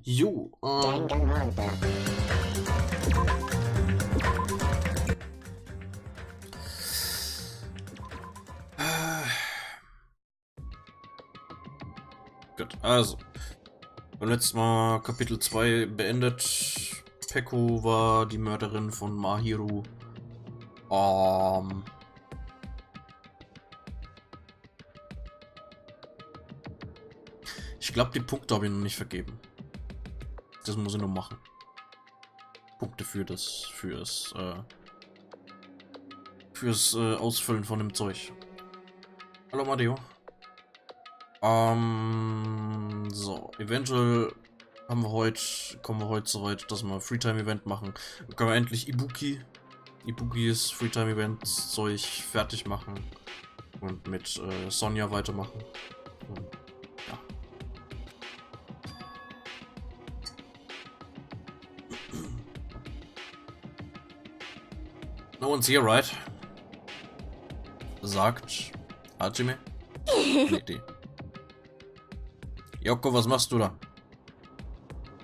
Jo, Danganronpa. Gut, also. Beim letzten Mal Kapitel 2 beendet. Peko war die Mörderin von Mahiru. Ich glaube, die Punkte habe ich noch nicht vergeben. Das muss ich noch machen. Punkte fürs Ausfüllen von dem Zeug. Hallo Matteo. So, eventuell kommen wir heute so weit, dass wir Freetime-Event machen. Dann können wir endlich Ibukis Freetime-Events-Zeug fertig machen und mit Sonja weitermachen. Und, ja. No one's here, right? Sagt Hajime. Nee. Yoko, was machst du da?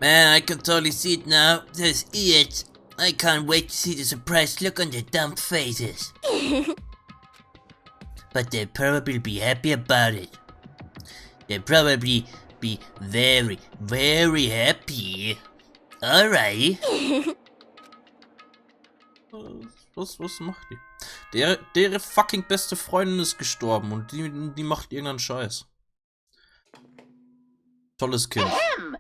Man, I can totally see it now. Those idiots. I can't wait to see the surprised look on their dumb faces. But they'll probably be happy about it. They'll probably be very, very happy. Alright. Was macht die? Dere fucking beste Freundin ist gestorben und die macht irgendeinen Scheiß. Tolles Kind. Ahem.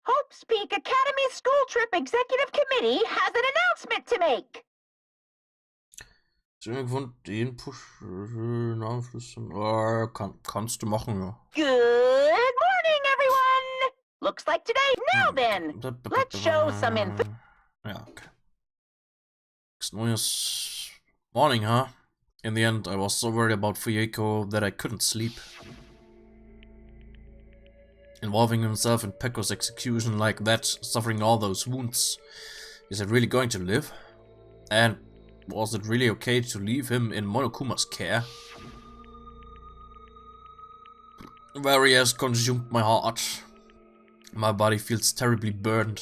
Hope's Peak Academy School Trip Executive Committee has an announcement to make. Ich habe gefunden, den Push kannst du machen, ja. Good morning, everyone. Looks like today. Now then, let's show some info. Ja, okay. Next morning, huh? In the end, I was so worried about Fuyeko that I couldn't sleep. Involving himself in Peko's execution like that, suffering all those wounds. Is it really going to live? And was it really okay to leave him in Monokuma's care? Worry has consumed my heart. My body feels terribly burned.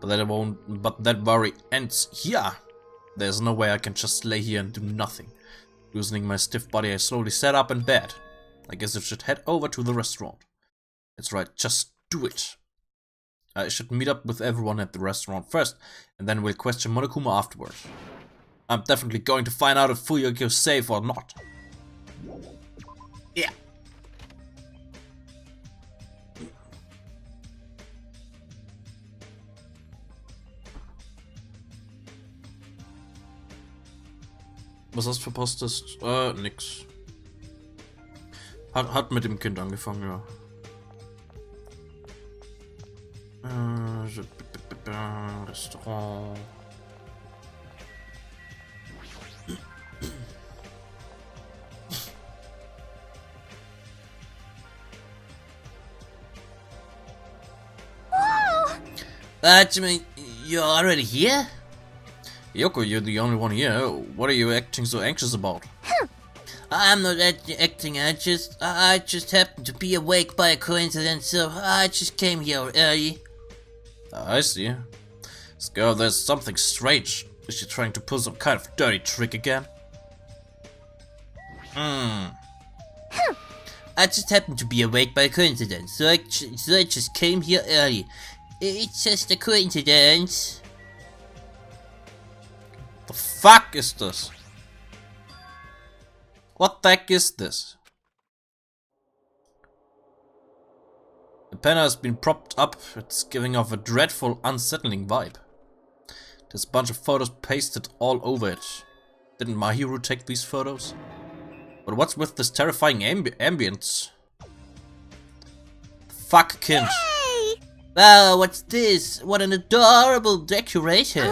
But that worry ends here. There's no way I can just lay here and do nothing. Loosening my stiff body, I slowly sat up in bed. I guess I should head over to the restaurant. That's right, just do it. I should meet up with everyone at the restaurant first, and then we'll question Monokuma afterward. I'm definitely going to find out if Fuyoko's safe or not. Yeah. Was hast du verpasst? Nix. Hat mit dem Kind angefangen, ja. Restaurant. You're already here? Yoko, you're the only one here. What are you acting so anxious about? I'm not acting anxious. I just happened to be awake by a coincidence, so I just came here early. I see. This girl, there's something strange. Is she trying to pull some kind of dirty trick again? I just happened to be awake by coincidence, so I just came here early. It's just a coincidence. The fuck is this? What the heck is this? The panel has been propped up. It's giving off a dreadful, unsettling vibe. There's a bunch of photos pasted all over it. Didn't Mahiru take these photos? But what's with this terrifying ambience? Fuck, kind. Hey! Wow, what's this? What an adorable decoration.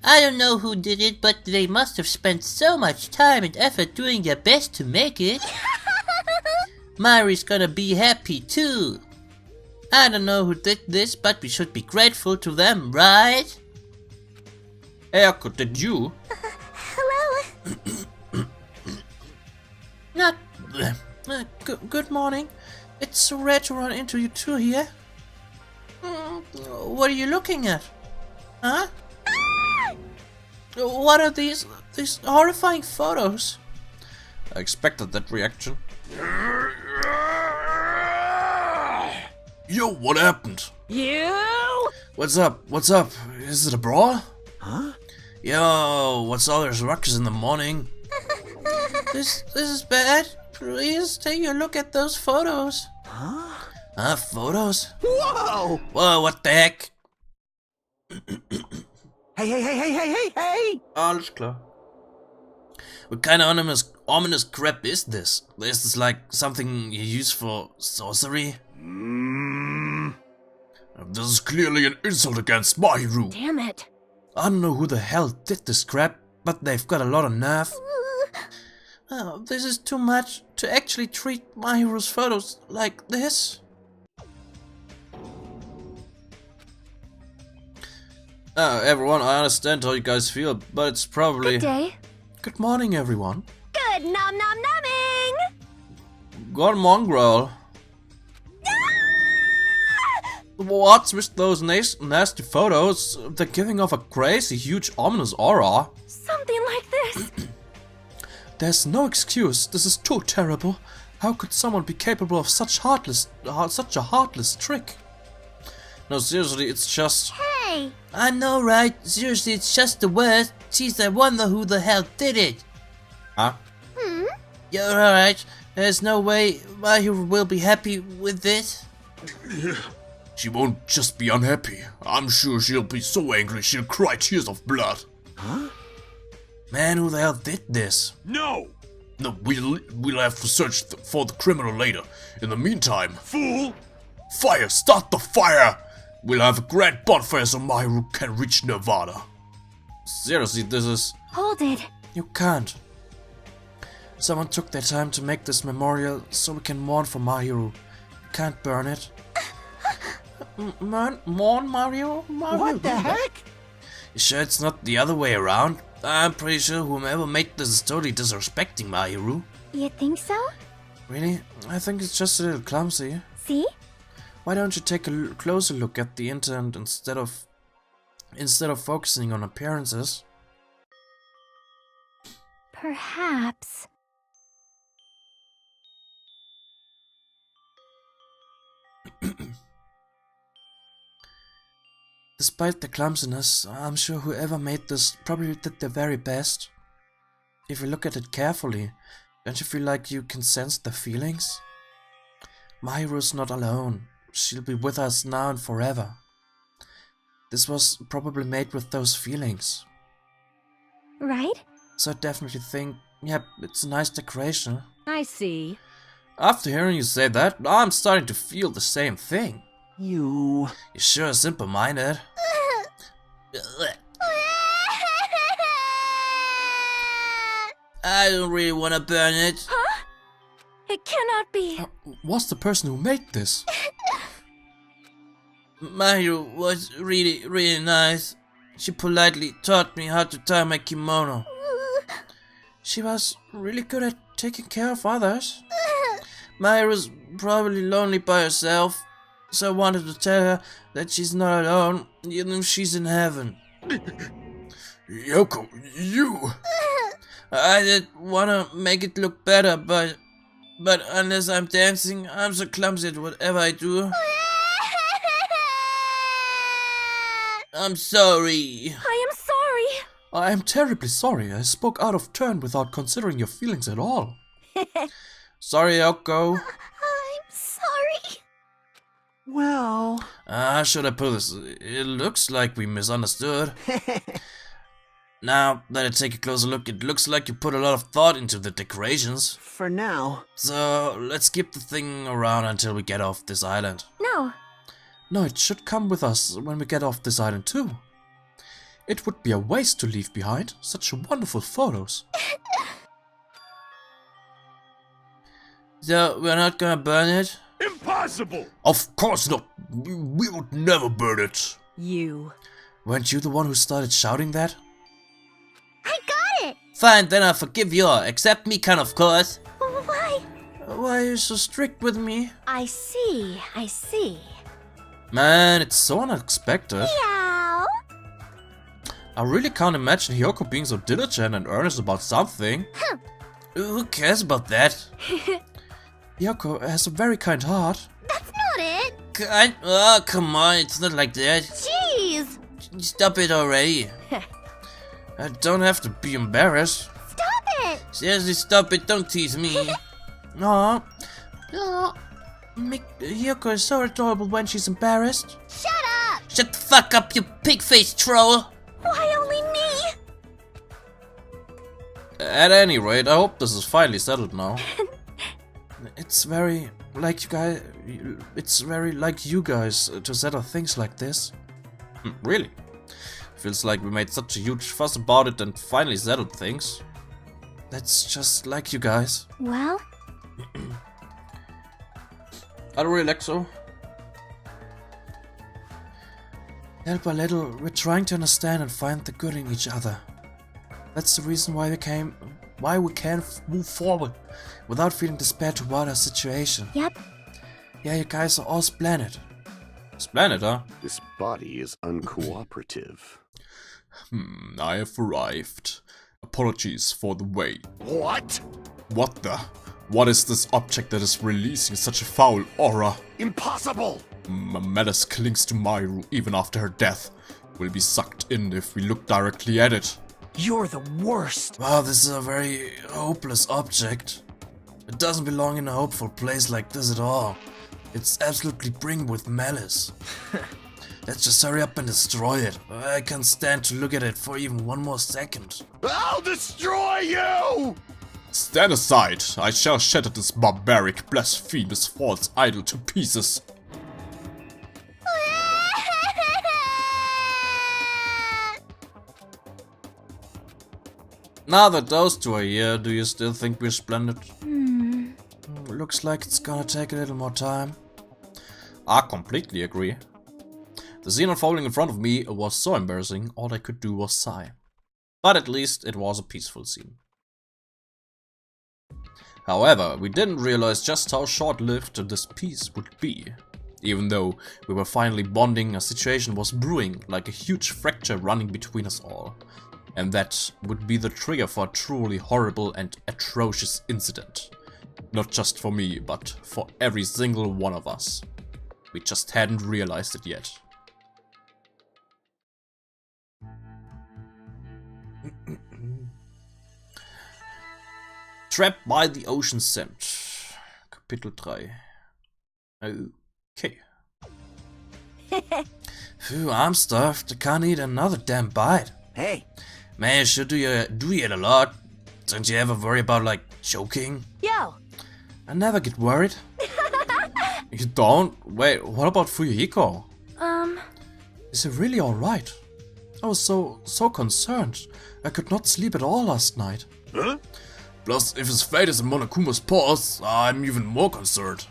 I don't know who did it, but they must have spent so much time and effort doing their best to make it. Mari's gonna be happy too. I don't know who did this, but we should be grateful to them, right? Erko, did you? Hello. Not... good morning. It's so rare to run into you two here. What are you looking at? Huh? What are these horrifying photos? I expected that reaction. Yo, what happened? You? What's up? What's up? Is it a brawl? Huh? Yo, what's all those ruckus in the morning? This is bad. Please take a look at those photos. Huh? Photos? Whoa! Whoa, what the heck? Hey! Alles klar. What kind of ominous crap is this? Is this like something you use for sorcery? This is clearly an insult against Mahiru. Damn it. I don't know who the hell did this crap, but they've got a lot of nerve. Oh, this is too much to actually treat Mahiru's photos like this. Everyone, I understand how you guys feel, but it's probably... Good day. Good morning, everyone. Good nom nom nomming. Good mongrel. What's with those nasty photos? They're giving off a crazy, huge, ominous aura. Something like this. There's no excuse. This is too terrible. How could someone be capable of such a heartless trick? No, seriously, it's just... Hey. I know, right? Seriously, it's just the worst. Jeez, I wonder who the hell did it. Huh? You're alright. There's no way Mahiru will be happy with this. She won't just be unhappy. I'm sure she'll be so angry she'll cry tears of blood. Huh? Man, who the hell did this? No! No, we'll have to search for the criminal later. In the meantime... Fool! Fire! Start the fire! We'll have a grand bonfire so Mahiru can reach Nirvana. Seriously, this is... Hold it. You can't. Someone took their time to make this memorial so we can mourn for Mahiru. You can't burn it. Mourn Mario? What the heck? You sure it's not the other way around? I'm pretty sure whomever made this is totally disrespecting Mahiru. You think so? Really? I think it's just a little clumsy. See? Why don't you take a closer look at the intent instead of focusing on appearances? Perhaps. Despite the clumsiness, I'm sure whoever made this probably did their very best. If you look at it carefully, don't you feel like you can sense the feelings? Mahiru's not alone. She'll be with us now and forever. This was probably made with those feelings. Right? So I definitely think, yep, it's a nice decoration. I see. After hearing you say that, I'm starting to feel the same thing. You sure are simple-minded. I don't really want to burn it. Huh? It cannot be. Was the person who made this? Mahiru was really nice. She politely taught me how to tie my kimono. She was really good at taking care of others. Mahiru's probably lonely by herself, so I wanted to tell her that she's not alone, even if she's in heaven. Yoko, you... I did want to make it look better, but unless I'm dancing, I'm so clumsy at whatever I do. I'm sorry. I am sorry. I am terribly sorry. I spoke out of turn without considering your feelings at all. Sorry, Yoko. I'm sorry. well. How should I put this? It looks like we misunderstood. Now that I take a closer look, it looks like you put a lot of thought into the decorations. For now. So let's keep the thing around until we get off this island. No. No, it should come with us when we get off this island too. It would be a waste to leave behind such wonderful photos. So we're not gonna burn it? Impossible! Of course not. We would never burn it. You. Weren't you the one who started shouting that? I got it. Fine, then I'll forgive you. Accept me, kind of course. Why? Why are you so strict with me? I see. Man, it's so unexpected. Meow. I really can't imagine Hyoko being so diligent and earnest about something. Who cares about that? Hyoko has a very kind heart. That's not it. Kind? Oh, come on, it's not like that. Jeez. Stop it already. I don't have to be embarrassed. Stop it. Seriously, stop it, don't tease me. No. Hyoko is so adorable when she's embarrassed. Shut up. Shut the fuck up, you pig-faced troll! Why only me? At any rate, I hope this is finally settled now. It's very like you guys. It's very like you guys to settle things like this. Really? Feels like we made such a huge fuss about it and finally settled things. That's just like you guys. Well, I don't really like so. Little by little, we're trying to understand and find the good in each other. That's the reason why we can move forward without feeling despair toward our situation. yep. Yeah, you guys are all splendid. Splendid, huh? This body is uncooperative. I have arrived. Apologies for the wait. What? What the? What is this object that is releasing such a foul aura? Impossible! Melis clings to Myru even after her death. Will be sucked in if we look directly at it. You're the worst. Wow, this is a very hopeless object. It doesn't belong in a hopeful place like this at all. It's absolutely brimming with malice. Let's just hurry up and destroy it. I can't stand to look at it for even one more second. I'll destroy you! Stand aside. I shall shatter this barbaric, blasphemous, false idol to pieces. Now that those two are here, do you still think we're splendid? Looks like it's gonna take a little more time. I completely agree. The scene unfolding in front of me was so embarrassing, all I could do was sigh. But at least it was a peaceful scene. However, we didn't realize just how short-lived this peace would be. Even though we were finally bonding, a situation was brewing, like a huge fracture running between us all. And that would be the trigger for a truly horrible and atrocious incident. Not just for me, but for every single one of us. We just hadn't realized it yet. Trapped by the ocean scent. Kapitel 3. Okay. Phew, I'm stuffed. I can't eat another damn bite. Hey, Man, sure do you eat a lot? Don't you ever worry about, like, choking? Yo. I never get worried. You don't? Wait, what about Fuyuhiko? Is he really alright? I was so concerned. I could not sleep at all last night. Huh? Plus, if his fate is in Monokuma's paws, I'm even more concerned.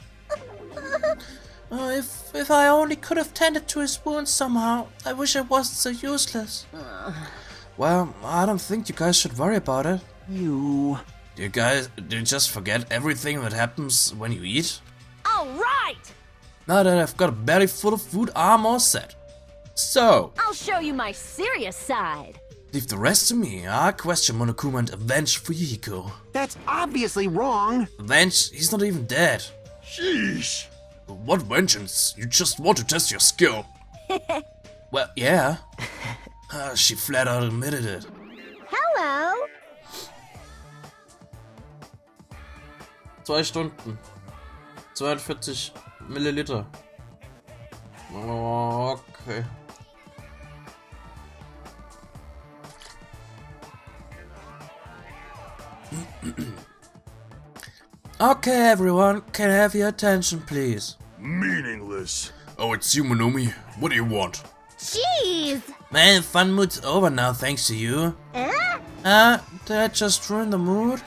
If I only could have tended to his wounds somehow. I wish I wasn't so useless. Well, I don't think you guys should worry about it. you... Do you just forget everything that happens when you eat? All right. Now that I've got a belly full of food, I'm all set. So, I'll show you my serious side. leave the rest to me. I'll question Monokuma and avenge Fuyuhiko. That's obviously wrong. Avenge? He's not even dead. Sheesh! What vengeance? You just want to test your skill. Well, yeah. She flat out admitted it. Hello. 2 Stunden. 42 Milliliter. Okay. Okay, everyone, can I have your attention, please? Meaningless. Oh, it's you, Monomi. What do you want? Jeez. Man, fun mood's over now, thanks to you. Did I just ruin the mood?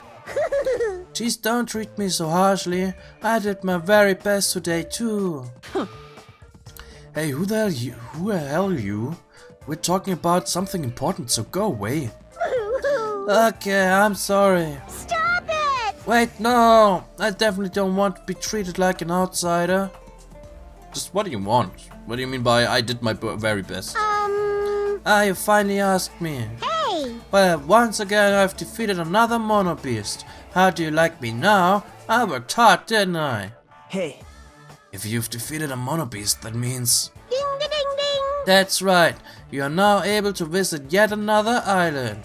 Jeez, don't treat me so harshly. I did my very best today, too. Hey, who the hell are you? We're talking about something important, so go away. Okay, I'm sorry. Stop it. Wait, no! I definitely don't want to be treated like an outsider. Just what do you want? What do you mean by I did my very best? Ah, you finally asked me. Hey! Well, once again I've defeated another mono beast. How do you like me now? I worked hard, didn't I? Hey, If you've defeated a mono beast, that means... Ding ding ding ding! That's right. You are now able to visit yet another island.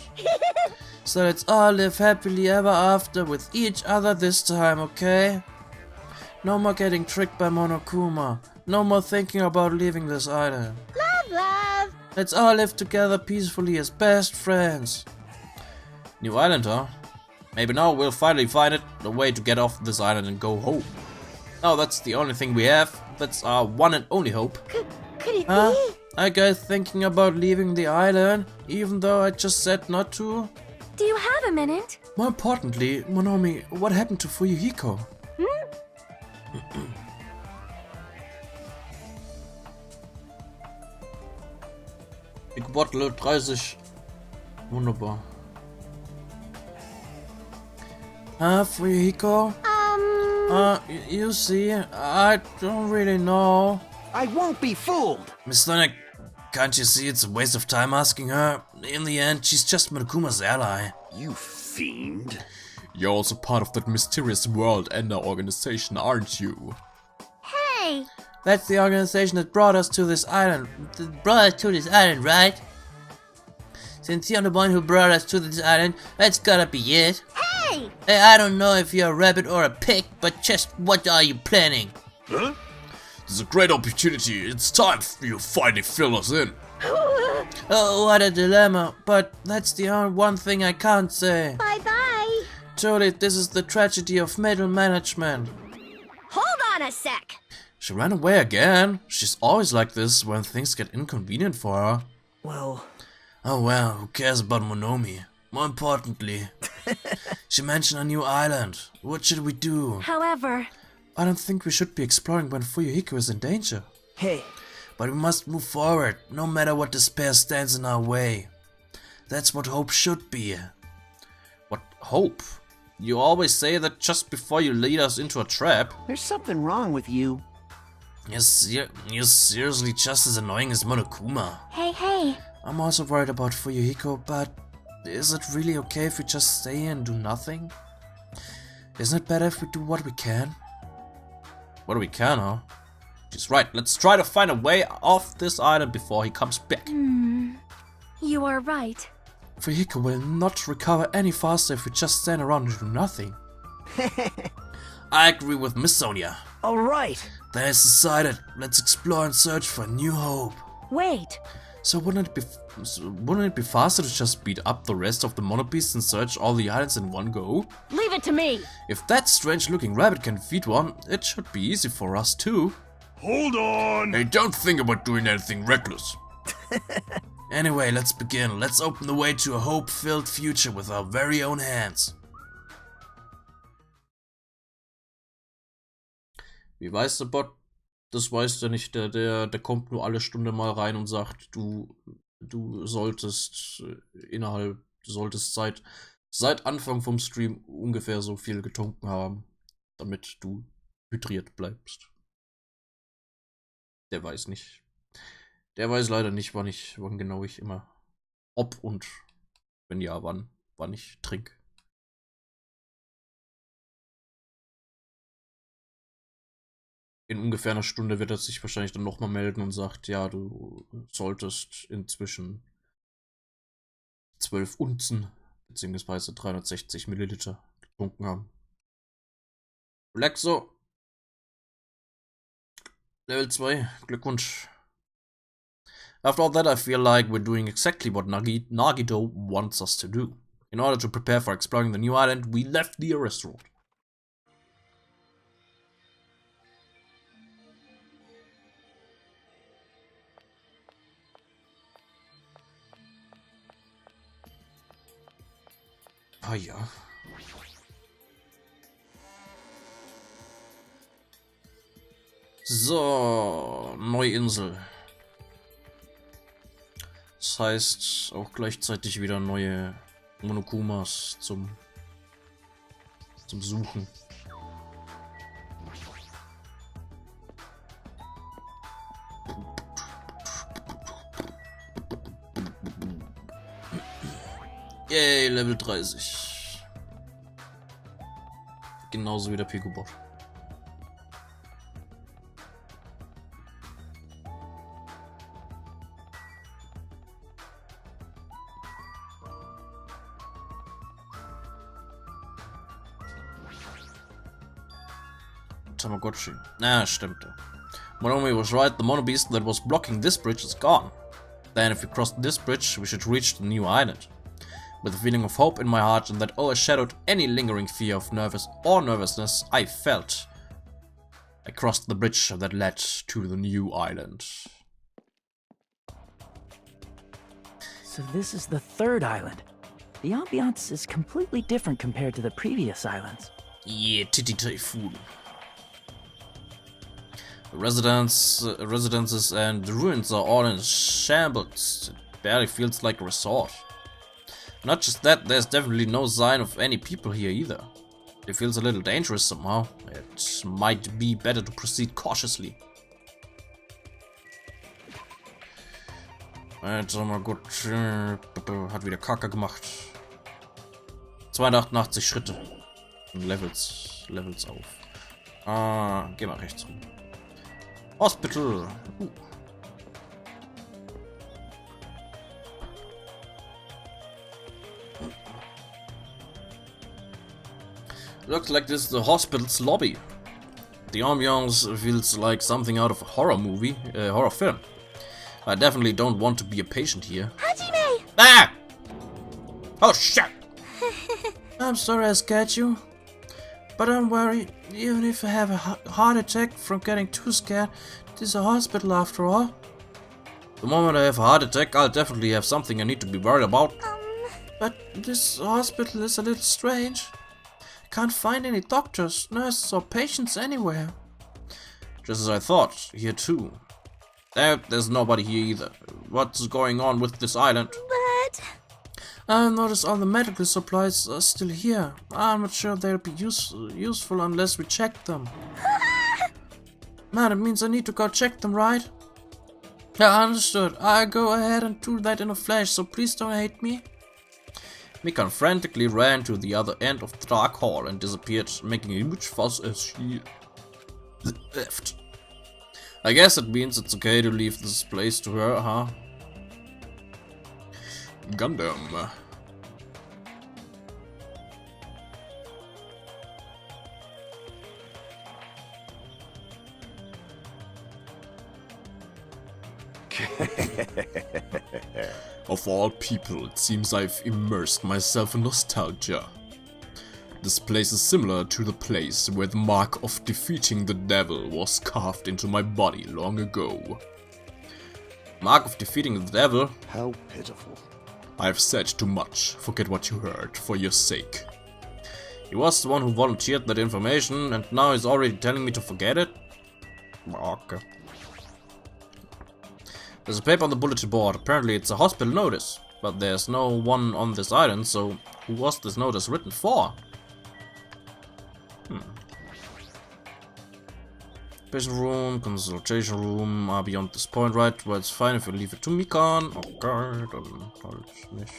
So let's all live happily ever after with each other this time, okay? No more getting tricked by Monokuma. No more thinking about leaving this island. Love, love! Let's all live together peacefully as best friends. New island, huh? Maybe now we'll finally find it, the way to get off this island and go home. Now that's the only thing we have. That's our one and only hope. Could it Huh? be? I guess thinking about leaving the island, even though I just said not to. Do you have a minute? More importantly, Monomi, what happened to Fuyuhiko? Big Bottle 30. Wunderbar. Fuyuhiko? You see, I don't really know. I won't be fooled. Miss Sonic, can't you see it's a waste of time asking her? In the end, she's just Monokuma's ally. You fiend. You're also part of that mysterious world Ender organization, aren't you? Hey! That's the organization that brought us to this island. Right? Since you're the one who brought us to this island, that's gotta be it. Hey! Hey, I don't know if you're a rabbit or a pig, but just what are you planning? Huh? This is a great opportunity. It's time for you to finally fill us in. Oh, what a dilemma. But that's the only one thing I can't say. Bye-bye! Truly, this is the tragedy of middle management. Hold on a sec! She ran away again. She's always like this when things get inconvenient for her. Well, Oh well, who cares about Monomi? More importantly, she mentioned a new island. What should we do? However, I don't think we should be exploring when Fuyuhiko is in danger. hey, But we must move forward, no matter what despair stands in our way. That's what hope should be. What hope? You always say that just before you lead us into a trap. there's something wrong with you. You're seriously just as annoying as Monokuma. hey, I'm also worried about Fuyuhiko, but is it really okay if we just stay here and do nothing? Isn't it better if we do what we can? What we can, huh? She's right, let's try to find a way off this island before he comes back. you are right. Fuyuhiko will not recover any faster if we just stand around and do nothing. I agree with Miss Sonia. Alright. Then it's decided, let's explore and search for new hope. Wait, So wouldn't it be faster to just beat up the rest of the monobeasts and search all the islands in one go? Leave it to me! If that strange looking rabbit can defeat one, it should be easy for us too. Hold on. Hey, don't think about doing anything reckless. Anyway, let's begin. Let's open the way to a hope-filled future with our very own hands. Wie weiß der Bot? Das weiß der nicht. Der kommt nur alle Stunde mal rein und sagt, du solltest seit Anfang vom Stream ungefähr so viel getrunken haben, damit du hydriert bleibst. Der weiß nicht. Der weiß leider nicht, wann genau ich immer, ob und wenn ja, wann ich trinke. In ungefähr einer Stunde wird er sich wahrscheinlich dann nochmal melden und sagt, ja, du solltest inzwischen 12 Unzen beziehungsweise 360 Milliliter getrunken haben. Lexo. Level 2. Glückwunsch. After all that, I feel like we're doing exactly what Nagito wants us to do. In order to prepare for exploring the new island, we left the arrest road. Ah ja. So, neue Insel. Das heißt auch gleichzeitig wieder neue Monokumas zum Suchen. Yay, Level 30. Genauso wie der Picobot. Tamagotchi. Ah, stimmte. Monomi was right, the mono beast that was blocking this bridge is gone. Then if we cross this bridge, we should reach the new island. With a feeling of hope in my heart and that overshadowed any lingering fear of nervousness I felt, I crossed the bridge that led to the new island. So this is the third island. The ambiance is completely different compared to the previous islands. Yeah, Titty Typhoon. The residences and the ruins are all in shambles. It barely feels like a resort. Not just that, there's definitely no sign of any people here either. It feels a little dangerous somehow. It might be better to proceed cautiously. Jetzt mal gut. Hat wieder Kacke gemacht. 288 Schritte. Levels auf. Geh mal rechts rum. Hospital. Looks like this is the hospital's lobby. The ambiance feels like something out of a horror movie, horror film. I definitely don't want to be a patient here. Hajime! Ah! Oh shit! I'm sorry I scared you. But don't worry, even if I have a heart attack from getting too scared, this is a hospital after all. The moment I have a heart attack, I'll definitely have something I need to be worried about. But this hospital is a little strange. Can't find any doctors, nurses or patients anywhere. Just as I thought, here too. There's nobody here either. What's going on with this island? But... I noticed all the medical supplies are still here. I'm not sure they'll be useful unless we check them. Man, it means I need to go check them, right? Yeah, understood. I'll go ahead and do that in a flash, so please don't hate me. Mikan frantically ran to the other end of the dark hall and disappeared, making a huge fuss as she left. I guess it means it's okay to leave this place to her, huh? Gundam. Of all people, it seems I've immersed myself in nostalgia. This place is similar to the place where the mark of defeating the devil was carved into my body long ago. Mark of defeating the devil? How pitiful. I've said too much. Forget what you heard, for your sake. He was the one who volunteered that information, and now he's already telling me to forget it? Okay. There's a paper on the bulletin board. Apparently it's a hospital notice. But there's no one on this island, so who was this notice written for? Patient room, consultation room are beyond this point, right? Well, it's fine if you leave it to Mikan. Okay, dann halt nicht.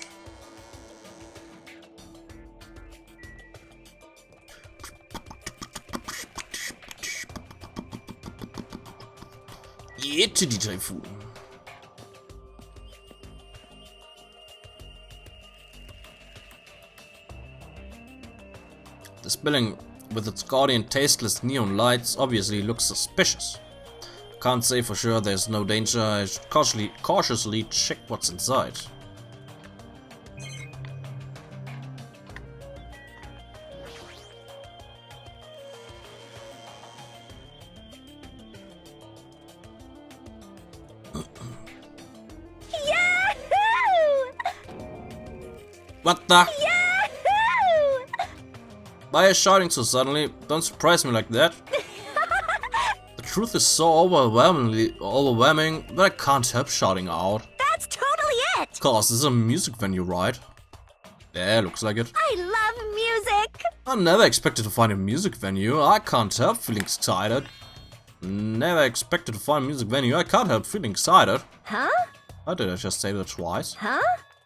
Jetzt die Typhoon. This building, with its gaudy and tasteless neon lights, obviously looks suspicious. Can't say for sure there's no danger. I should cautiously check what's inside. Yahoo! What the? Yahoo! Why are you shouting so suddenly? Don't surprise me like that. The truth is so overwhelming that I can't help shouting out. That's totally it! Cause this is a music venue, right? Yeah, looks like it. I love music! I never expected to find a music venue. I can't help feeling excited. Never expected to find a music venue. I can't help feeling excited. Huh? How did I just say that twice? Huh?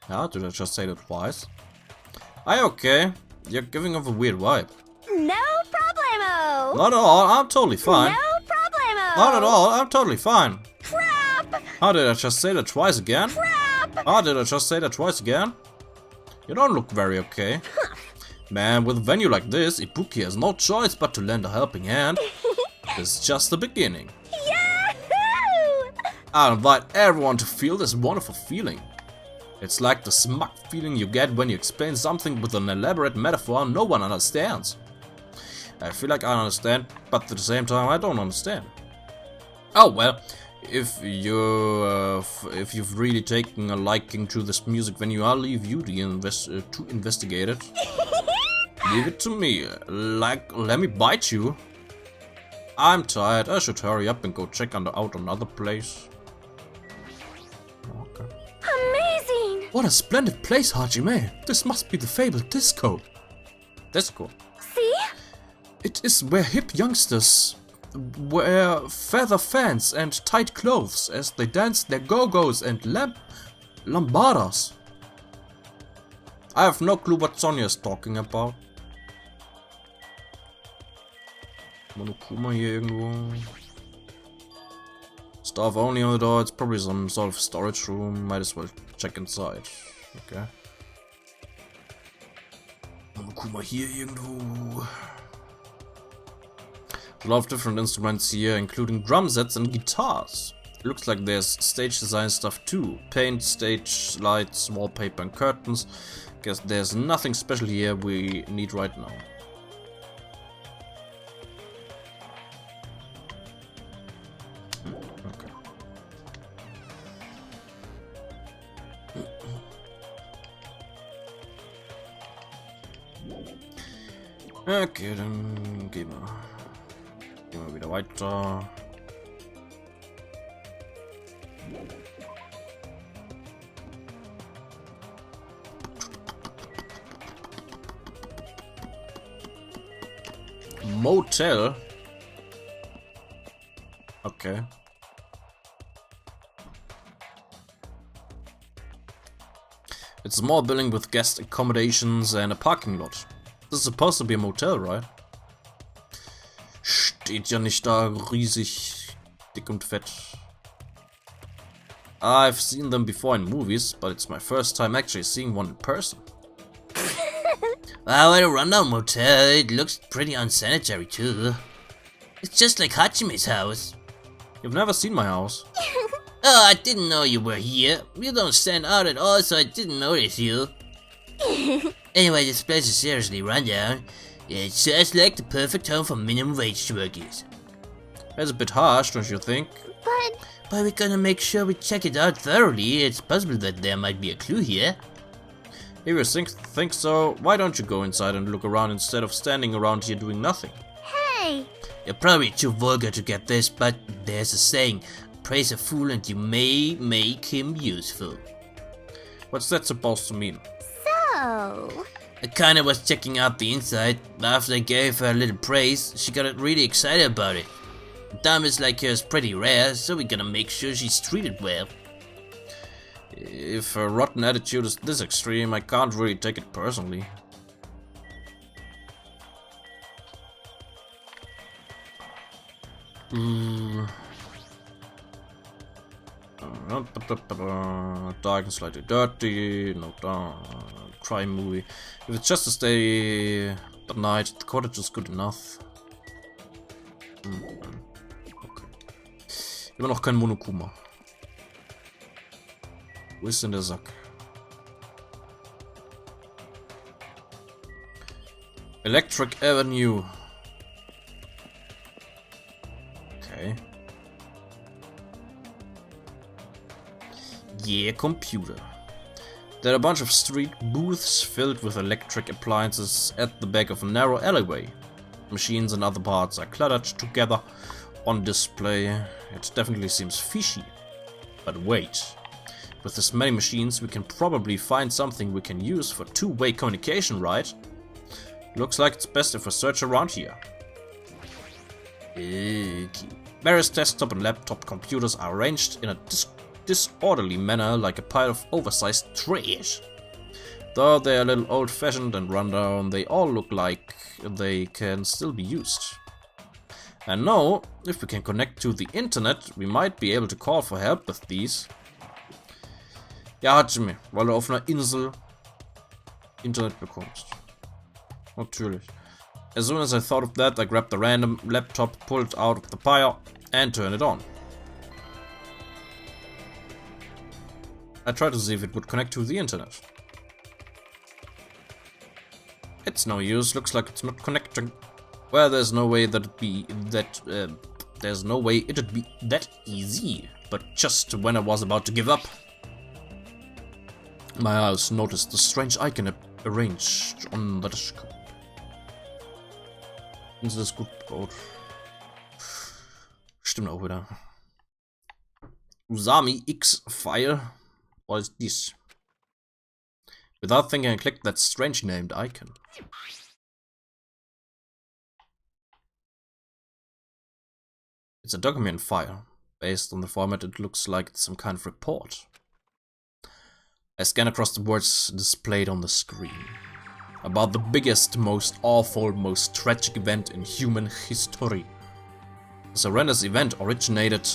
How did I just say that twice? Are you okay? You're giving off a weird vibe. No problemo. Not at all, I'm totally fine. No problemo. Not at all, I'm totally fine. Crap. How did I just say that twice again? Crap. How did I just say that twice again? You don't look very okay. Man, with a venue like this, Ibuki has no choice but to lend a helping hand. This is just the beginning. Yahoo! I invite everyone to feel this wonderful feeling. It's like the smug feeling you get when you explain something with an elaborate metaphor no one understands. I feel like I understand, but at the same time I don't understand. Oh well, if you've really taken a liking to this music venue, I'll leave you to investigate it. Leave it to me. Like, let me bite you. I'm tired. I should hurry up and go check out another place. Okay. Amazing. What a splendid place, Hajime. This must be the fabled disco. Disco? See? It is where hip youngsters wear feather fans and tight clothes as they dance their go-go's and lambadas. I have no clue what Sonia is talking about. Monokuma hier irgendwo. Stuff only on the door. It's probably some sort of storage room. Might as well check inside. Okay. Monokuma hier irgendwo. A lot of different instruments here, including drum sets and guitars. Looks like there's stage design stuff too. Paint, stage lights, wallpaper and curtains. Guess there's nothing special here we need right now. Okay, dann gehen wir wieder weiter. Motel. Okay. It's a small building with guest accommodations and a parking lot. This is supposed to be a motel, right? Steht ja nicht da riesig dick und fett. I've seen them before in movies, but it's my first time actually seeing one in person. Wow, what a rundown motel. It looks pretty unsanitary too. It's just like Hachime's house. You've never seen my house. Oh, I didn't know you were here. You don't stand out at all, so I didn't notice you. Anyway, this place is seriously rundown. It's just like the perfect home for minimum wage workers. That's a bit harsh, don't you think? But we're gonna make sure we check it out thoroughly. It's possible that there might be a clue here. If you think so, why don't you go inside and look around instead of standing around here doing nothing? Hey. You're probably too vulgar to get this, but there's a saying, praise a fool and you may make him useful. What's that supposed to mean? So. I kinda was checking out the inside. After I gave her a little praise, she got really excited about it. Dames like her is pretty rare, so we're gonna make sure she's treated well. If her rotten attitude is this extreme, I can't really take it personally. Dark and slightly dirty, no crime movie. If it's just a stay at night, the cottage is good enough. Okay. Immer noch kein Monokuma. Wo ist denn der Sack? Electric Avenue. Okay. Yeah, computer. There are a bunch of street booths filled with electric appliances at the back of a narrow alleyway. Machines and other parts are cluttered together on display. It definitely seems fishy. But wait. With this many machines, we can probably find something we can use for two-way communication, right? Looks like it's best if we search around here. Okay. Various desktop and laptop computers are arranged in a disorderly manner like a pile of oversized trash. Though they are a little old-fashioned and run-down, they all look like they can still be used. And now, if we can connect to the internet, we might be able to call for help with these. Ja, Jimmy, weil du auf einer Insel Internet bekommst. Natürlich. As soon as I thought of that, I grabbed the random laptop, pulled it out of the fire, and turned it on. I tried to see if it would connect to the internet. It's no use. Looks like it's not connecting. Well, there's no way that it'd be that. There's no way it'd be that easy. But just when I was about to give up, my eyes noticed the strange icon arranged on the dashboard. Insel ist gut gebaut. Stimmt auch wieder. Usami X file. What is this? Without thinking, I clicked that strange named icon. It's a document file. Based on the format, it looks like it's some kind of report. I scan across the words displayed on the screen. About the biggest, most awful, most tragic event in human history. This horrendous event originated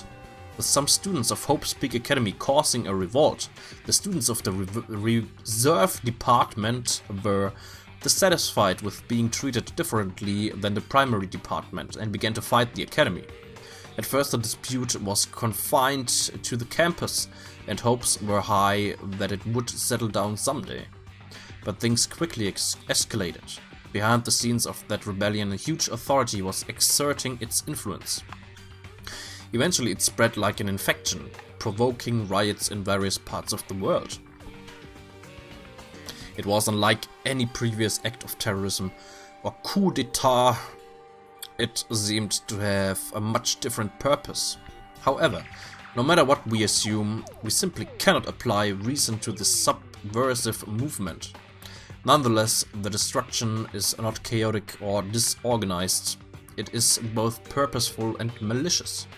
with some students of Hope's Peak Academy causing a revolt. The students of the Reserve Department were dissatisfied with being treated differently than the primary department and began to fight the academy. At first the dispute was confined to the campus and hopes were high that it would settle down someday. But things quickly escalated. Behind the scenes of that rebellion, a huge authority was exerting its influence. Eventually it spread like an infection, provoking riots in various parts of the world. It was unlike any previous act of terrorism or coup d'etat. It seemed to have a much different purpose. However, no matter what we assume, we simply cannot apply reason to this subversive movement. Nonetheless, the destruction is not chaotic or disorganized. It is both purposeful and malicious.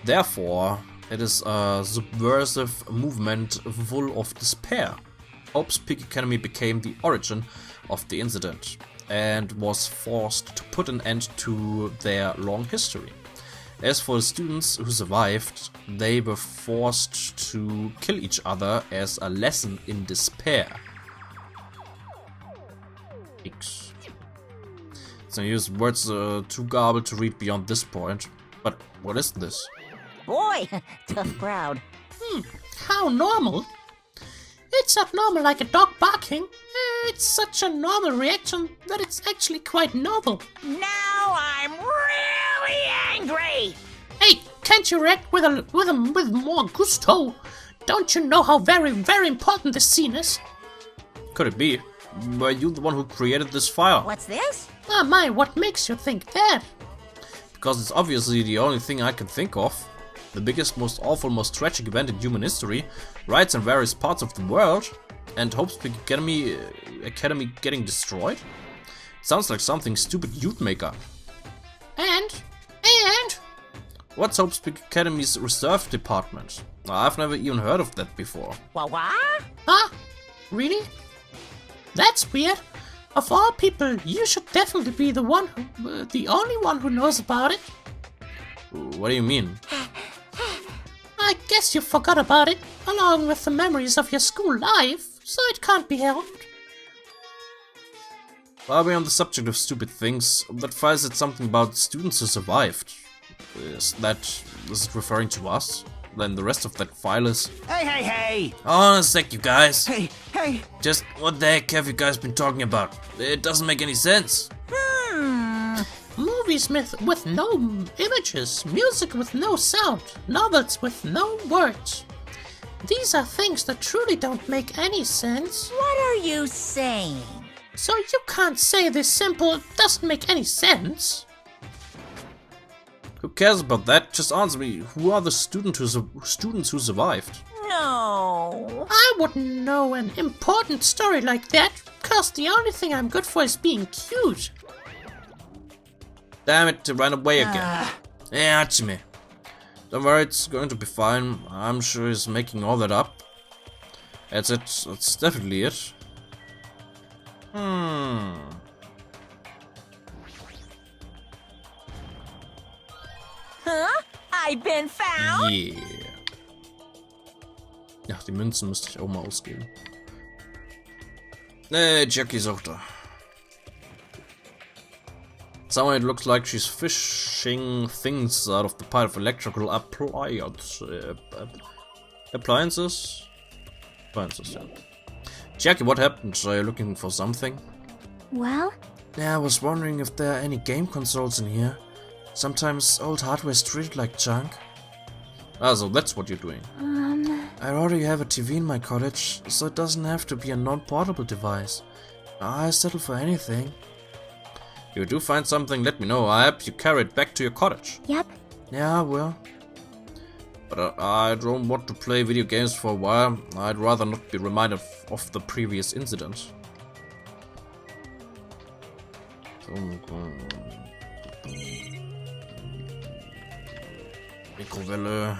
Therefore, it is a subversive movement full of despair. Hope's Peak Academy became the origin of the incident and was forced to put an end to their long history. As for the students who survived, they were forced to kill each other as a lesson in despair. X. It's no use, words too garbled to read beyond this point. But what is this? Boy, tough crowd. How normal? It's not normal like a dog barking. It's such a normal reaction that it's actually quite novel. Now I'm really angry. Hey, can't you react with more gusto? Don't you know how very, very important this scene is? Could it be? Were you the one who created this file? What's this? Ah, my, what makes you think that? Because it's obviously the only thing I can think of. The biggest, most awful, most tragic event in human history, riots in various parts of the world, and Hope's Peak Academy getting destroyed? It sounds like something stupid you'd make up. And? What's Hope's Peak Academy's reserve department? I've never even heard of that before. What? Huh? Really? That's weird. Of all people, you should definitely be the only one who knows about it. What do you mean? I guess you forgot about it, along with the memories of your school life, so it can't be helped. While we're on the subject of stupid things, that file said something about students who survived. Is it referring to us? Then the rest of that file is... Hey! Hold on a sec, you guys. Hey! Just what the heck have you guys been talking about? It doesn't make any sense. Movies with no images, music with no sound, novels with no words. These are things that truly don't make any sense. What are you saying? So you can't say this simple doesn't make any sense. Who cares about that? Just answer me. Who are the students who survived? No. I wouldn't know an important story like that, cause the only thing I'm good for is being cute. Damn it, to run away again. Yeah, Hatsumi. Don't worry, it's going to be fine. I'm sure he's making all that up. That's it. That's definitely it. Huh? I've been found? Yeah. Ja, die Münzen müsste ich auch mal ausgeben. Jackie ist auch da. Someone, it looks like she's fishing things out of the pile of electrical appliances. Appliances, yeah. Jackie, what happened? Are you looking for something? Well, Yeah, I was wondering if there are any game consoles in here. Sometimes old hardware is treated like junk. Ah, so that's what you're doing. I already have a TV in my cottage, so it doesn't have to be a non-portable device. I settle for anything. If you do find something, let me know. I hope you carry it back to your cottage. yep. Yeah, I will. But I don't want to play video games for a while. I'd rather not be reminded of the previous incident. Mikrowelle.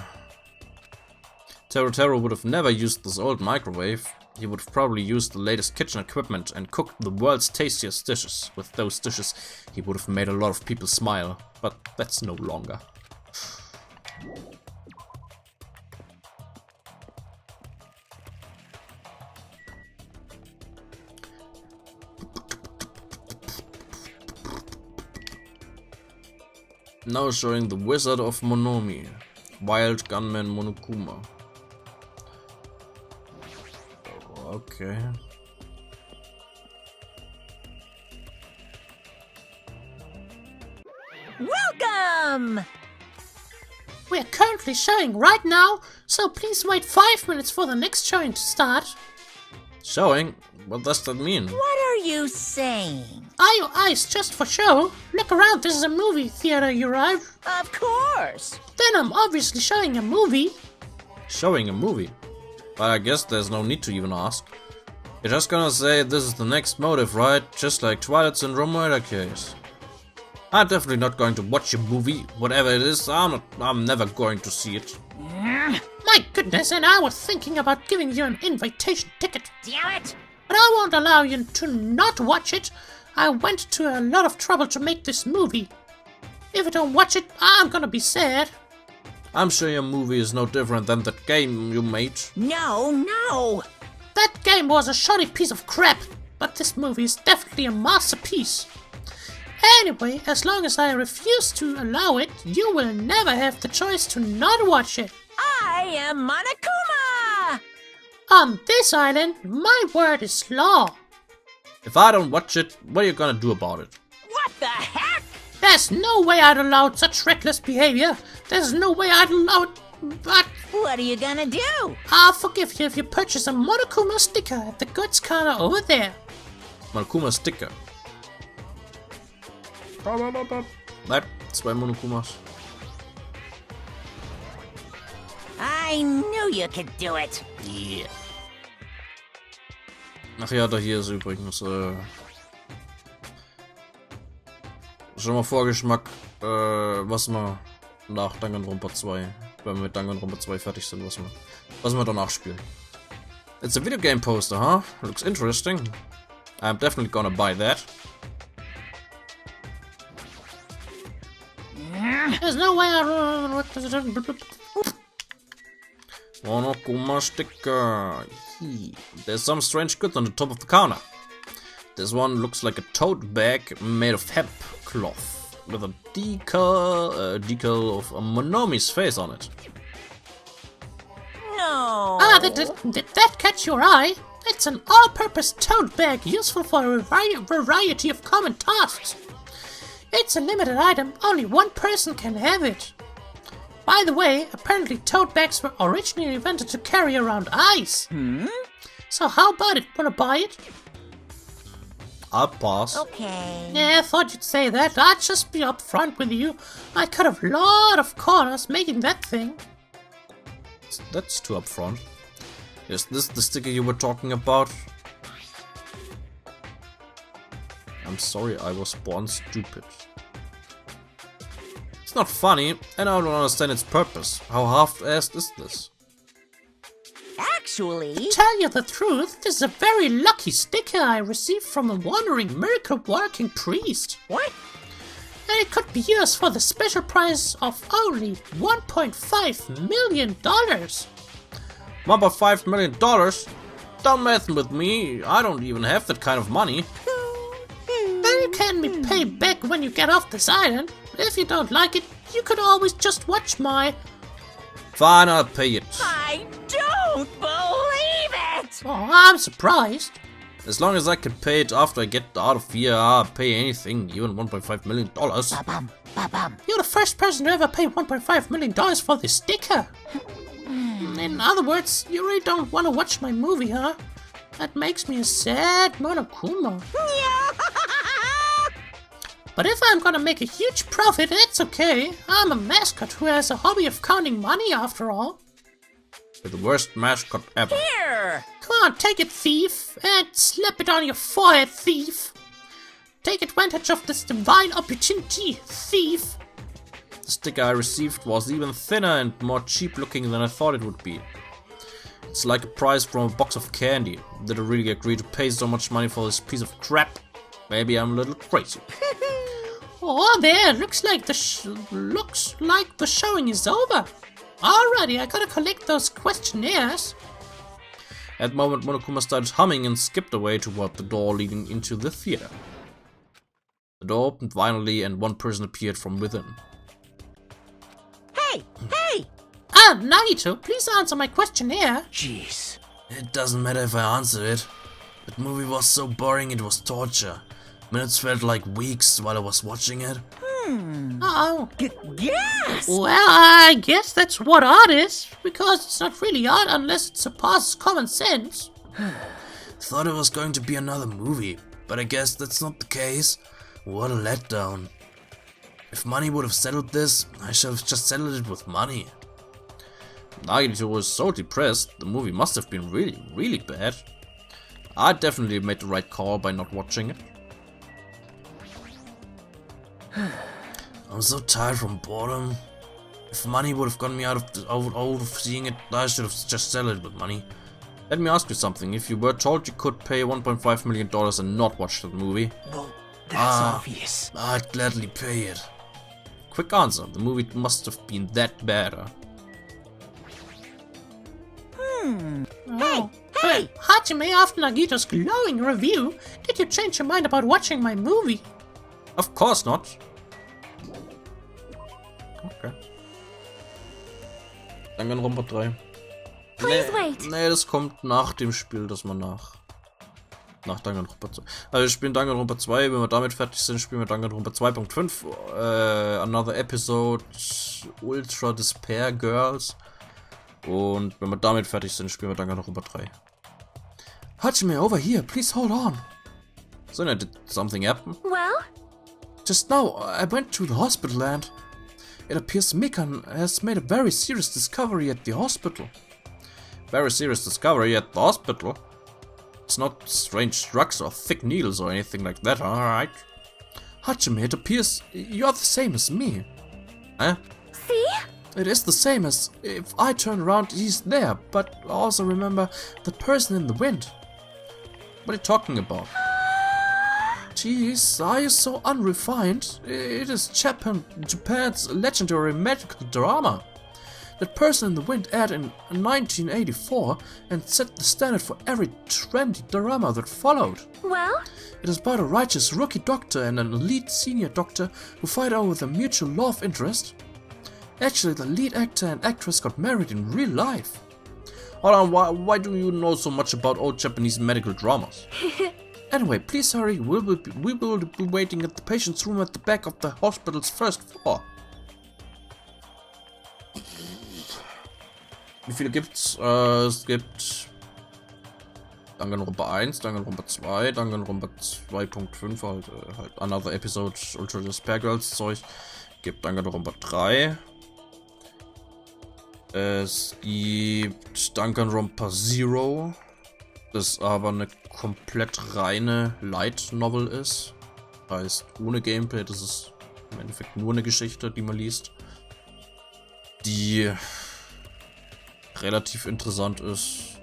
Taro would have never used this old microwave. He would have probably used the latest kitchen equipment and cooked the world's tastiest dishes. With those dishes, he would have made a lot of people smile. But that's no longer. Now showing the Wizard of Monomi, Wild Gunman Monokuma. Okay. Welcome! We're currently showing right now, so please wait 5 minutes for the next showing to start. Showing? What does that mean? What are you saying? Are your eyes just for show? Look around, this is a movie theater, you right? Of course! Then I'm obviously showing a movie. Showing a movie. But I guess there's no need to even ask. You're just gonna say this is the next motive, right? Just like Twilight Syndrome murder case. I'm definitely not going to watch a movie, whatever it is. I'm never going to see it. My goodness, and I was thinking about giving you an invitation ticket. Damn it! But I won't allow you to not watch it. I went to a lot of trouble to make this movie. If I don't watch it, I'm gonna be sad. I'm sure your movie is no different than that game you made. No! That game was a shoddy piece of crap, but this movie is definitely a masterpiece. Anyway, as long as I refuse to allow it, you will never have the choice to not watch it. I am Monokuma! On this island, my word is law. If I don't watch it, what are you gonna do about it? What the heck? There's no way I'd allow such reckless behavior. There's no way I'd allow it, but What are you gonna do? I'll forgive you if you purchase a Monokuma sticker at the goods counter over there. Monokuma Sticker. Nein, 2 Monokumas. I knew you could do it. Yeah. Ach ja, da hier ist übrigens schon mal Vorgeschmack, was wir nach Danganronpa 2, wenn wir mit Danganronpa 2 fertig sind, was wir danach spielen. It's a video game poster, huh? Looks interesting. I'm definitely gonna buy that. There's no way Monokuma sticker. There's some strange goods on the top of the counter. This one looks like a tote bag made of hemp cloth with a decal of a Monomi's face on it. No. Did that catch your eye? It's an all-purpose tote bag useful for a variety of common tasks. It's a limited item, only one person can have it. By the way, apparently tote bags were originally invented to carry around ice. So how about it? Wanna buy it? I'll pass. Okay. Yeah, I thought you'd say that. I'd just be upfront with you. I cut a lot of corners making that thing. That's too upfront. Is this the sticker you were talking about? I'm sorry, I was born stupid. It's not funny, and I don't understand its purpose. How half-assed is this? actually. To tell you the truth, this is a very lucky sticker I received from a wandering miracle-working priest. What? And it could be yours for the special price of only $1.5 million. $1.5 million? Don't mess with me. I don't even have that kind of money. Then you can be paid back when you get off this island. If you don't like it, you could always just watch my... Fine, I'll pay it. I don't believe it! Oh, I'm surprised. As long as I can pay it after I get out of here, I'll pay anything, even $1.5 million. Ba-bum, ba-bum. You're the first person to ever pay $1.5 million for this sticker. In other words, you really don't want to watch my movie, huh? That makes me a sad Monokuma. But if I'm gonna make a huge profit, it's okay. I'm a mascot who has a hobby of counting money after all. You're the worst mascot ever. Here! Come on, take it, thief, and slap it on your forehead, thief. Take advantage of this divine opportunity, thief. The sticker I received was even thinner and more cheap looking than I thought it would be. It's like a prize from a box of candy. Did I really agree to pay so much money for this piece of crap? Maybe I'm a little crazy. Oh, there! Looks like the showing is over. Alrighty, I gotta collect those questionnaires. At the moment, Monokuma started humming and skipped away toward the door leading into the theater. The door opened violently and one person appeared from within. Hey! Hey! Ah, Nagito, please answer my questionnaire. Jeez. It doesn't matter if I answer it. That movie was so boring it was torture. Minutes felt like weeks while I was watching it. Oh. Yes! Well, I guess that's what art is, because it's not really art unless it surpasses common sense. Thought it was going to be another movie, but I guess that's not the case. What a letdown. If money would have settled this, I should have just settled it with money. Nagito was so depressed, the movie must have been really, really bad. I definitely made the right call by not watching it. I'm so tired from boredom. If money would have gotten me out of seeing it, I should have just settled it with money. Let me ask you something. If you were told you could pay $1.5 million and not watch that movie, Well, that's obvious. I'd gladly pay it. Quick answer. The movie must have been that bad. Oh. Hey, Hajime, after Nagito's glowing review, did you change your mind about watching my movie? Of course not. Okay. Danganronpa 3. Please wait. Nee, das kommt nach dem Spiel, das man nach Danganronpa 2. Also wir spielen Danganronpa 2, wenn wir damit fertig sind, spielen wir Danganronpa 2.5. Another Episode, Ultra Despair Girls. Und wenn wir damit fertig sind, spielen wir Danganronpa 3. Hajime, over here, please hold on. So, now, did something happen? Well, Just now, I went to the hospital and it appears Mikan has made a very serious discovery at the hospital. Very serious discovery at the hospital? It's not strange drugs or thick needles or anything like that, alright? Hajime, it appears you're the same as me. Huh? see? It is the same as if I turn around, he's there, but also remember the person in the wind. What are you talking about? Jeez, are you so unrefined? It is Japan's legendary medical drama. That person in the wind aired in 1984 and set the standard for every trendy drama that followed. Well, It is about a righteous rookie doctor and an elite senior doctor who fight over their mutual love interest. Actually, the lead actor and actress got married in real life. Hold on, why do you know so much about old Japanese medical dramas? Anyway, please hurry, we will be waiting at the patient's room at the back of the hospital's first floor. Wie viele gibt's? Es gibt Danganronpa 1, Danganronpa 2, Danganronpa 2.5, halt Another Episode, Ultra Despair Girls Zeug. Gibt Danganronpa 3. Es gibt Danganronpa Zero, das aber eine komplett reine Light Novel ist. Heißt ohne Gameplay, das ist im Endeffekt nur eine Geschichte, die man liest. Die relativ interessant ist.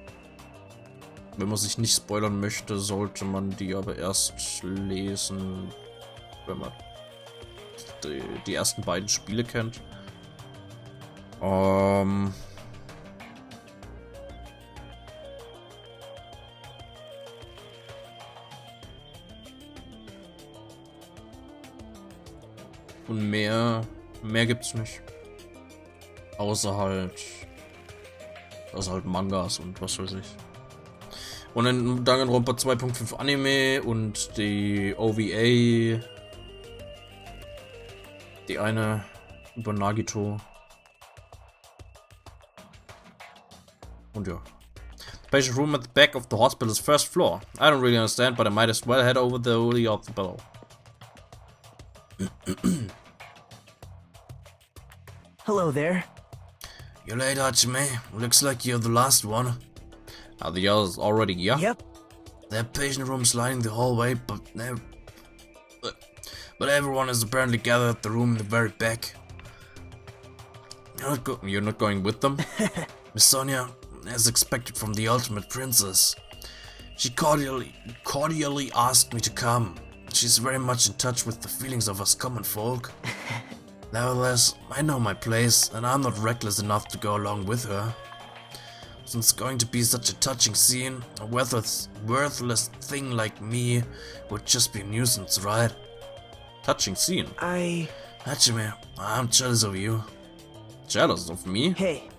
Wenn man sich nicht spoilern möchte, sollte man die aber erst lesen, wenn man die ersten beiden Spiele kennt. Und mehr gibt's nicht. Außer halt Mangas und was weiß ich. Und in Danganronpa 2.5 Anime und die OVA. Die eine über Nagito. Und ja. The patient room at the back of the hospital's first floor. I don't really understand, but I might as well head over the holy of the below. Hello there. You're late, Hachime. Looks like you're the last one. Are the others already here? Yep. There are patient rooms lining the hallway, but everyone is apparently gathered at the room in the very back. You're not going with them? Miss Sonia, as expected from the ultimate princess. She cordially asked me to come. She's very much in touch with the feelings of us common folk. Nevertheless, I know my place, and I'm not reckless enough to go along with her. Since it's going to be such a touching scene, a worthless thing like me would just be a nuisance, right? Touching scene? Hachime, I'm jealous of you. Jealous of me? Hey.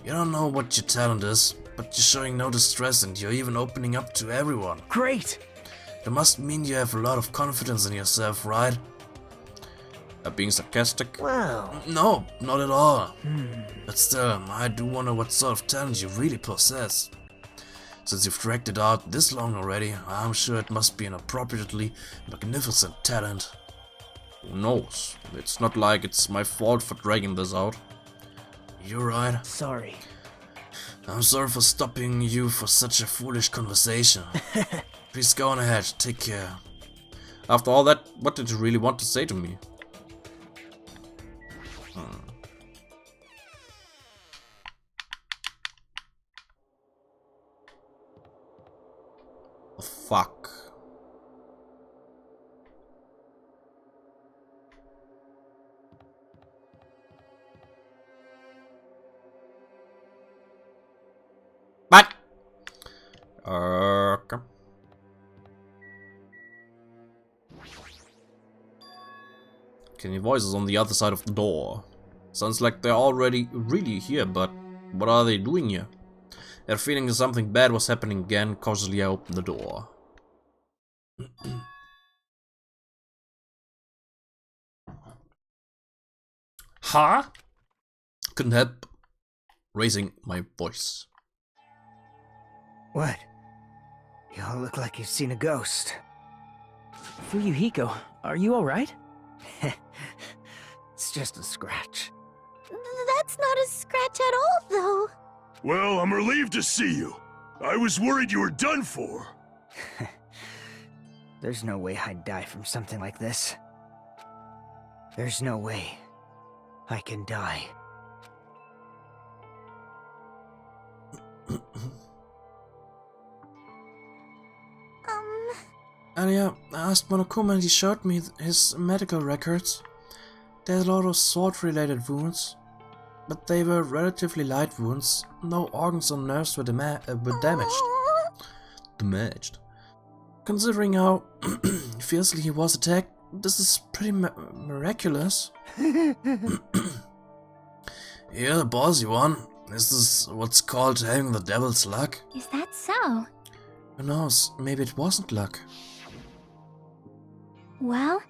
You don't know what your talent is, but you're showing no distress and you're even opening up to everyone. Great! That must mean you have a lot of confidence in yourself, right? Being sarcastic? Well... No, not at all. But still, I do wonder what sort of talent you really possess. Since you've dragged it out this long already, I'm sure it must be an appropriately magnificent talent. Who knows? It's not like it's my fault for dragging this out. You're right. Sorry. I'm sorry for stopping you for such a foolish conversation. Please go on ahead, take care. After all that, what did you really want to say to me? The fuck? What? Okay. Can you voices on the other side of the door? Sounds like they're already really here, but what are they doing here? I had a feeling that something bad was happening again. Cautiously I opened the door. Huh? Couldn't help raising my voice. What? You all look like you've seen a ghost. Fuyuhiko, are you alright? It's just a scratch. That's not a scratch at all, though. Well, I'm relieved to see you. I was worried you were done for. There's no way I'd die from something like this. There's no way I can die. Earlier, I asked Monokuma and he showed me his medical records. There's a lot of sword-related wounds, but they were relatively light wounds. No organs or nerves were damaged. Considering how fiercely he was attacked, this is pretty miraculous. You're the bossy one. This is what's called having the devil's luck. Is that so? Who knows, maybe it wasn't luck. Well?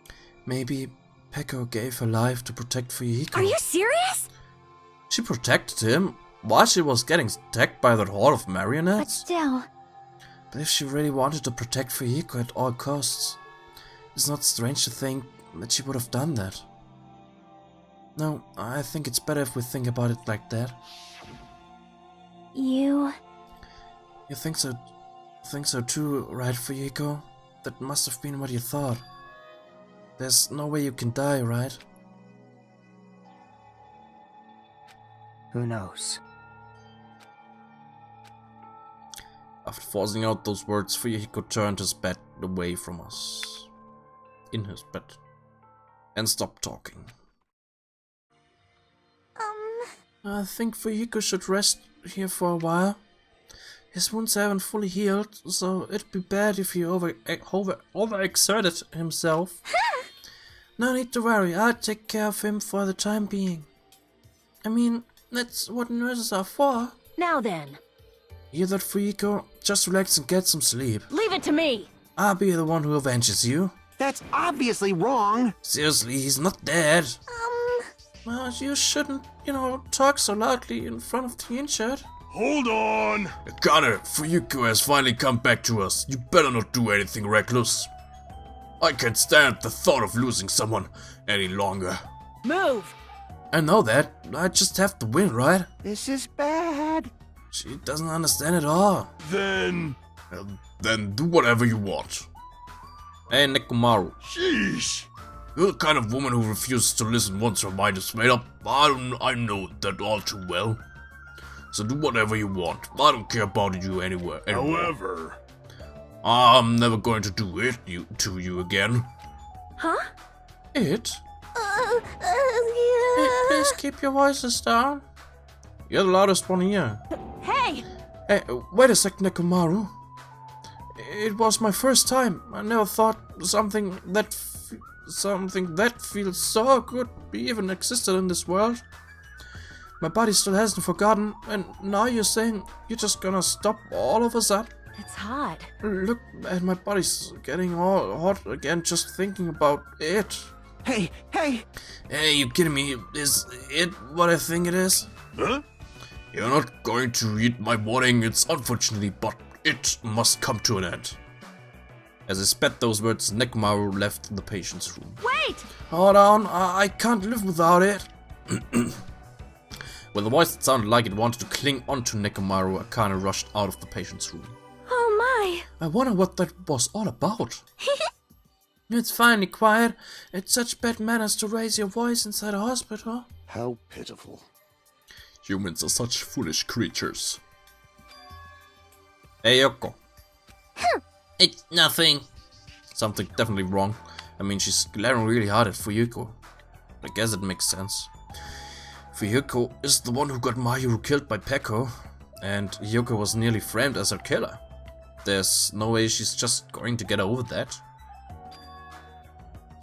Maybe Peko gave her life to protect Fuyuhiko. Are you serious? She protected him while she was getting attacked by that horde of But marionettes? still... But if she really wanted to protect Fuyuhiko at all costs, it's not strange to think that she would have done that. No, I think it's better if we think about it like that. You think so too, right, Fuyuhiko? That must have been what you thought. There's no way you can die, right? Who knows? After forcing out those words, Fuyuhiko turned his bed away from us. In his bed. And stopped talking. I think Fuyuhiko should rest here for a while. His wounds haven't fully healed, so it'd be bad if he overexerted himself. No need to worry, I'll take care of him for the time being. I mean, that's what nurses are for. Now then. Hear that, Fuyuhiko? Just relax and get some sleep. Leave it to me. I'll be the one who avenges you. That's obviously wrong. Seriously, he's not dead. Well, you shouldn't, talk so loudly in front of the injured. Hold on! Connor, Fuyuhiko has finally come back to us. You better not do anything reckless. I can't stand the thought of losing someone any longer. Move! I know that. I just have to win, right? This is bad. She doesn't understand at all. Then Then do whatever you want. Hey, Nekomaru. sheesh. You're the kind of woman who refuses to listen once her mind is made up. I know that all too well. So do whatever you want. I don't care about you anymore. However, I'm never going to do it to you again. Huh? It? Yeah. Please keep your voices down. You're the loudest one here. Hey! Hey, wait a sec, Nekomaru. It was my first time. I never thought something that feels so good even existed in this world. My body still hasn't forgotten, and now you're saying you're just gonna stop all of a sudden? It's hot. Look, and my body's getting all hot again just thinking about it. Hey, hey! Hey, you kidding me? Is it what I think it is? huh? You're not going to eat my warning, it's unfortunately, but it must come to an end. As I spat those words, Nekomaru left the patient's room. Wait! Hold on, I can't live without it. With a voice that sounded like it wanted to cling onto Nekomaru, Akane rushed out of the patient's room. Oh my. I wonder what that was all about. It's finally quiet. It's such bad manners to raise your voice inside a hospital. How pitiful. Humans are such foolish creatures. Hey, Yoko. It's nothing. Something definitely wrong. I mean, she's glaring really hard at Fuyuhiko. I guess it makes sense. Fuyuhiko is the one who got Mayuru killed by Peko, and Yoko was nearly framed as her killer. There's no way she's just going to get over that.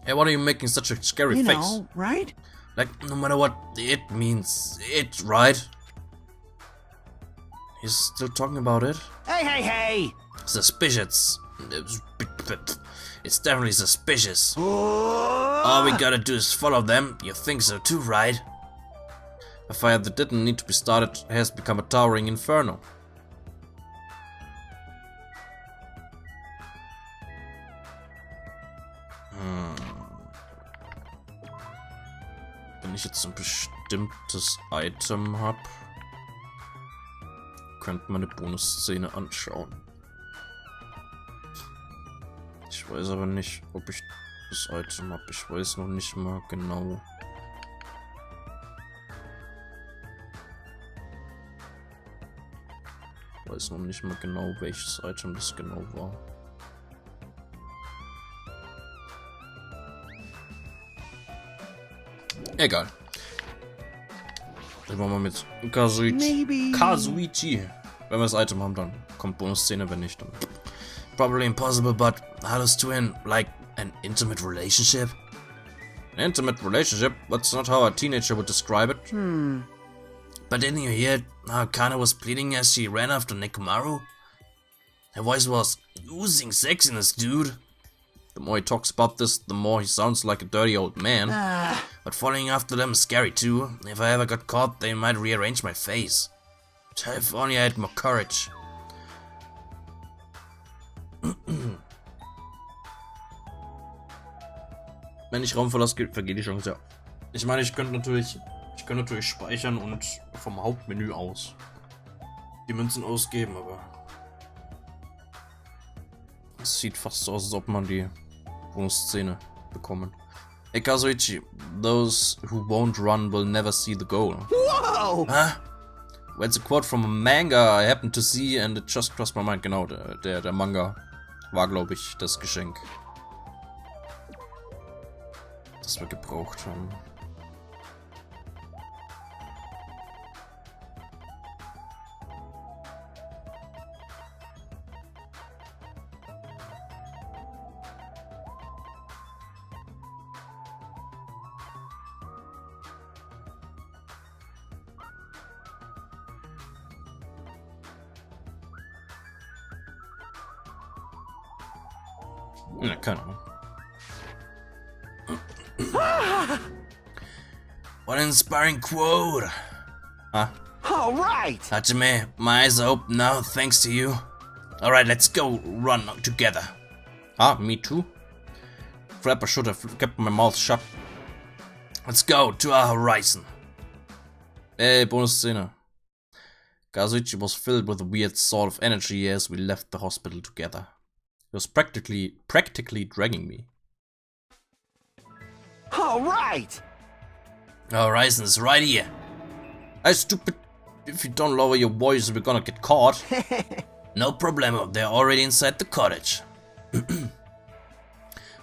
Hey, what are you making such a scary face? You know, right? Like, no matter what it means, it, right? He's still talking about it? Hey, hey, hey! Suspicious. It's definitely suspicious. All we gotta do is follow them. You think so too, right? A fire that didn't need to be started has become a towering inferno. Wenn ich jetzt ein bestimmtes Item habe, könnte man eine Bonusszene anschauen. Ich weiß aber nicht, ob ich das Item habe. Ich weiß noch nicht mal genau. Ich weiß noch nicht mal genau, welches Item das genau war. Egal. Dann wollen wir mit Kazuichi. Wenn wir das Item haben, dann kommt Bonusszene, wenn nicht, dann... Probably impossible, but how does two in, like, an intimate relationship? An intimate relationship? That's not how a teenager would describe it. But didn't you hear how Kana was pleading as she ran after Nekomaru? Her voice was oozing sexiness, dude. The more he talks about this, the more he sounds like a dirty old man. But following after them is scary too. If I ever got caught, they might rearrange my face. If only I had more courage. Wenn ich Raum verlasse, vergeht die Chance, ja. Ich meine, ich könnte natürlich speichern und vom Hauptmenü aus die Münzen ausgeben, aber es sieht fast so aus, als ob man die Bonusszene bekommen. Hey Kazuichi, those who won't run will never see the goal. Whoa! Huh? It's a quote from a manga I happened to see and it just crossed my mind. Genau, der Manga war, glaube ich, das Geschenk, das wir gebraucht haben. Ja, keine Ahnung. What an inspiring quote! Huh? All right. Hajime, my eyes are open now, thanks to you. Alright, let's go run together. Ah, me too? Crap, I should have kept my mouth shut. Let's go to our horizon. Hey, bonus scene. Kazuichi was filled with a weird sort of energy as we left the hospital together. He was practically dragging me. All right. Our horizon is right here. Hey, stupid. If you don't lower your voice, we're gonna get caught. No problemo, they're already inside the cottage.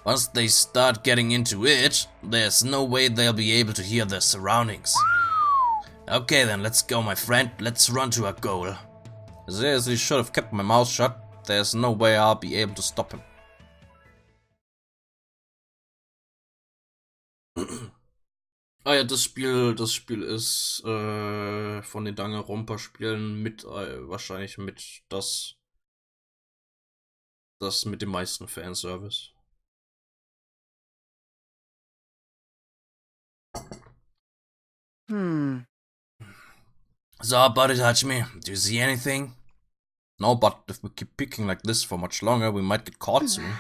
Once they start getting into it, there's no way they'll be able to hear their surroundings. Okay then, let's go, my friend. Let's run to our goal. Seriously, should have kept my mouth shut. There's no way I'll be able to stop him. Ah ja, das Spiel ist von den Danganronpa Spielen mit wahrscheinlich mit das mit dem meisten Fanservice. So, buddy, touch me. Do you see anything? No, but if we keep picking like this for much longer, we might get caught soon.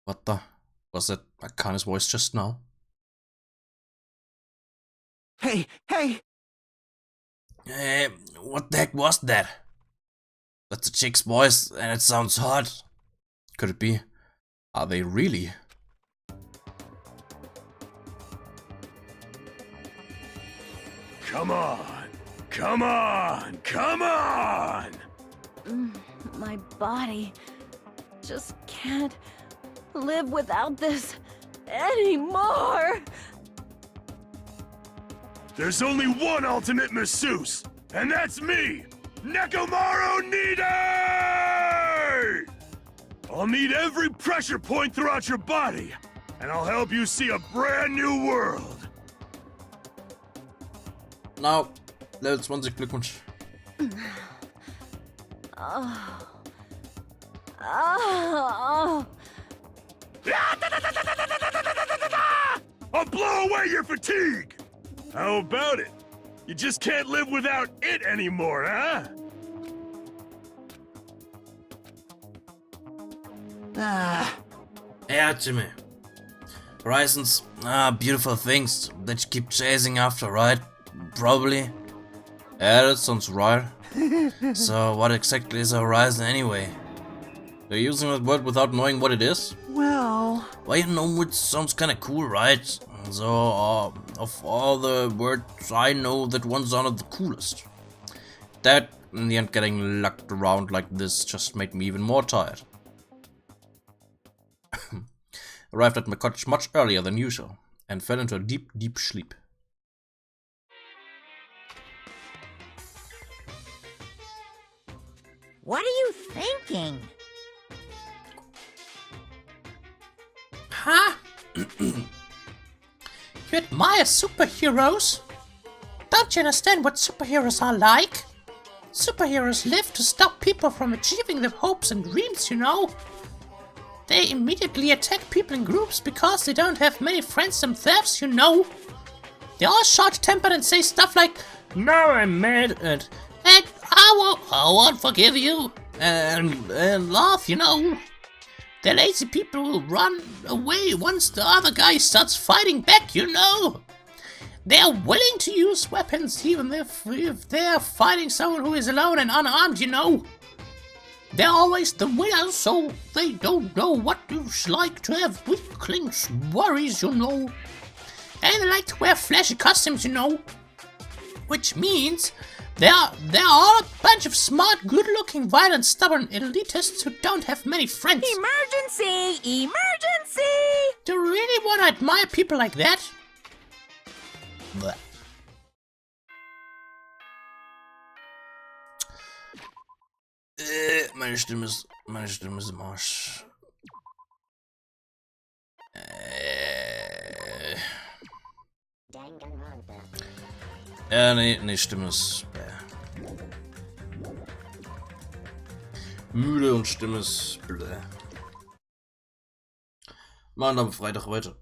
What the? Was that Akane's voice just now? Hey, hey! Hey, what the heck was that? That's a chick's voice and it sounds hot. Could it be? Are they really? Come on! Come on! Come on! My body just can't live without this anymore. There's only one ultimate masseuse, and that's me, Nekomaru Nide! I'll need every pressure point throughout your body, and I'll help you see a brand new world. Now, Level 20, Glückwunsch. I'll blow away your fatigue! How about it? You just can't live without it anymore, huh? Yeah, Jimmy. Horizons, beautiful things that you keep chasing after, right? Probably. Yeah, that sounds right. So, what exactly is a horizon anyway? You're using that word without knowing what it is? Well, you know, it sounds kinda cool, right? So, of all the words I know, that one sounded the coolest. That, in the end, getting lugged around like this just made me even more tired. Arrived at my cottage much earlier than usual, and fell into a deep, deep sleep. What are you thinking? Huh? You admire superheroes? Don't you understand what superheroes are like? Superheroes live to stop people from achieving their hopes and dreams, you know? They immediately attack people in groups because they don't have many friends themselves, you know? They're all short-tempered and say stuff like, "No, I'm mad," and I won't forgive you, and laugh, you know? They're lazy people who run away once the other guy starts fighting back, you know? They're willing to use weapons even if they're fighting someone who is alone and unarmed, you know? They're always the winners, so they don't know what it's like to have weaklings, worries, you know. And they like to wear flashy costumes, you know. Which means they're all a bunch of smart, good-looking, violent, stubborn elitists who don't have many friends. Emergency! Emergency! Do you really want to admire people like that? Blech. Meine Stimme ist im Arsch. Ja, nee, Stimme ist... Müde und Stimme ist... Machen wir am Freitag weiter.